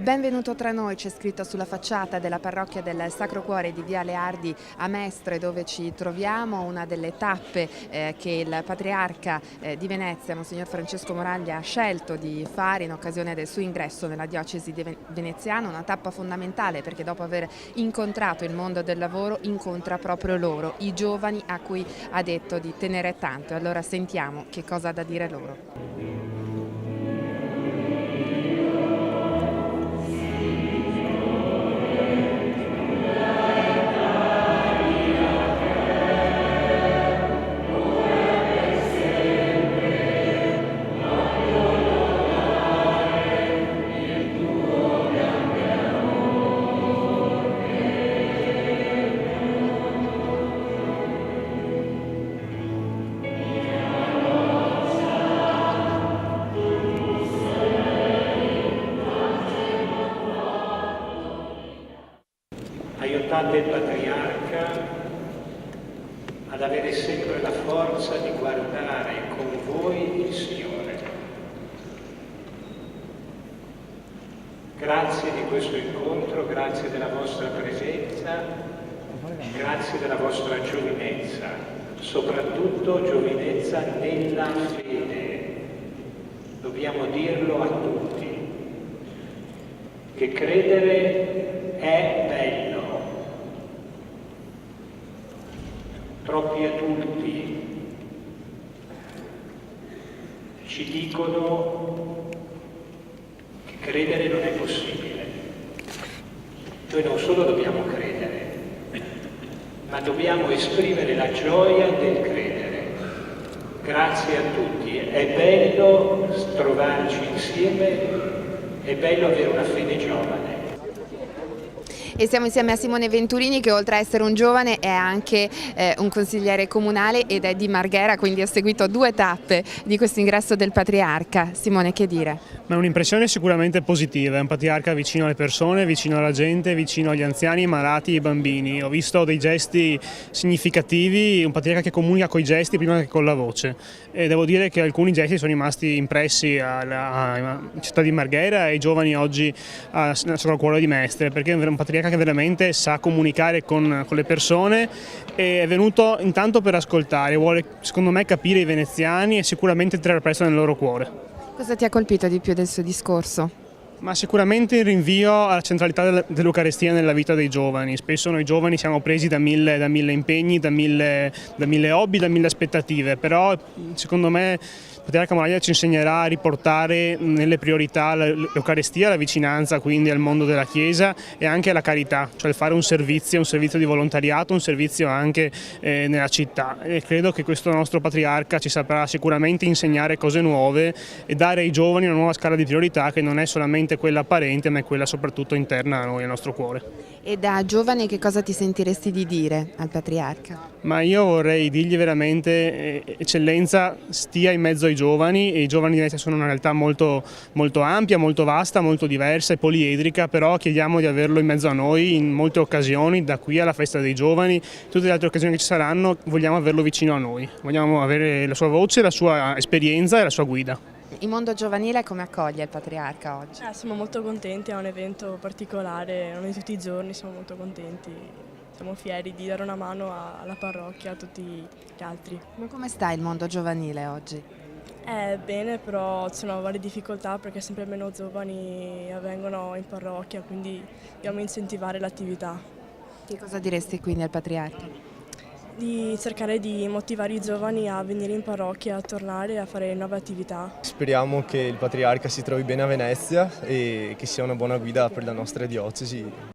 Benvenuto tra noi, c'è scritto sulla facciata della parrocchia del Sacro Cuore di Via Leardi a Mestre, dove ci troviamo, una delle tappe che il Patriarca di Venezia, Monsignor Francesco Moraglia, ha scelto di fare in occasione del suo ingresso nella diocesi veneziana, una tappa fondamentale perché dopo aver incontrato il mondo del lavoro incontra proprio loro, i giovani a cui ha detto di tenere tanto. E allora sentiamo che cosa ha da dire loro. Aiutate il Patriarca ad avere sempre la forza di guardare con voi il Signore. Grazie di questo incontro, grazie della vostra presenza, grazie della vostra giovinezza, soprattutto giovinezza nella fede. Dobbiamo dirlo a tutti, che credere è bello. Troppi adulti ci dicono che credere non è possibile. Noi non solo dobbiamo credere, ma dobbiamo esprimere la gioia del credere. Grazie a tutti. È bello trovarci insieme, è bello avere una fede giovane. E siamo insieme a Simone Venturini, che oltre a essere un giovane è anche un consigliere comunale ed è di Marghera, quindi ha seguito 2 tappe di questo ingresso del Patriarca. Simone, che dire? Ma è un'impressione sicuramente positiva, è un Patriarca vicino alle persone, vicino alla gente, vicino agli anziani, ai malati e ai bambini. Ho visto dei gesti significativi, un Patriarca che comunica coi gesti prima che con la voce. E devo dire che alcuni gesti sono rimasti impressi alla città di Marghera e ai giovani oggi al Sacro Cuore di Mestre, perché è un Patriarca che veramente sa comunicare con le persone e è venuto intanto per ascoltare, vuole secondo me capire i veneziani e sicuramente entrare presto nel loro cuore. Cosa ti ha colpito di più del suo discorso? Ma sicuramente il rinvio alla centralità dell'Eucarestia nella vita dei giovani. Spesso noi giovani siamo presi da mille impegni, da mille hobby, da mille aspettative, però secondo me il Patriarca Moraglia ci insegnerà a riportare nelle priorità l'Eucarestia, la vicinanza quindi al mondo della Chiesa e anche la carità, cioè fare un servizio di volontariato, un servizio anche nella città. E credo che questo nostro Patriarca ci saprà sicuramente insegnare cose nuove e dare ai giovani una nuova scala di priorità che non è solamente quella apparente ma è quella soprattutto interna a noi, al nostro cuore. E da giovane che cosa ti sentiresti di dire al Patriarca? Ma io vorrei dirgli veramente eccellenza stia in mezzo ai giovani, e i giovani di Venezia sono una realtà molto ampia, molto vasta, molto diversa e poliedrica, però chiediamo di averlo in mezzo a noi in molte occasioni, da qui alla festa dei giovani, tutte le altre occasioni che ci saranno vogliamo averlo vicino a noi, vogliamo avere la sua voce, la sua esperienza e la sua guida. Il mondo giovanile come accoglie il Patriarca oggi? Siamo molto contenti, è un evento particolare, non è tutti i giorni, siamo molto contenti, siamo fieri di dare una mano alla parrocchia, a tutti gli altri. Ma come sta il mondo giovanile oggi? Bene, però ci sono varie difficoltà perché sempre meno giovani vengono in parrocchia, quindi dobbiamo incentivare l'attività. Che cosa diresti quindi al Patriarca? Di cercare di motivare i giovani a venire in parrocchia, a tornare a fare nuove attività. Speriamo che il Patriarca si trovi bene a Venezia e che sia una buona guida per la nostra diocesi.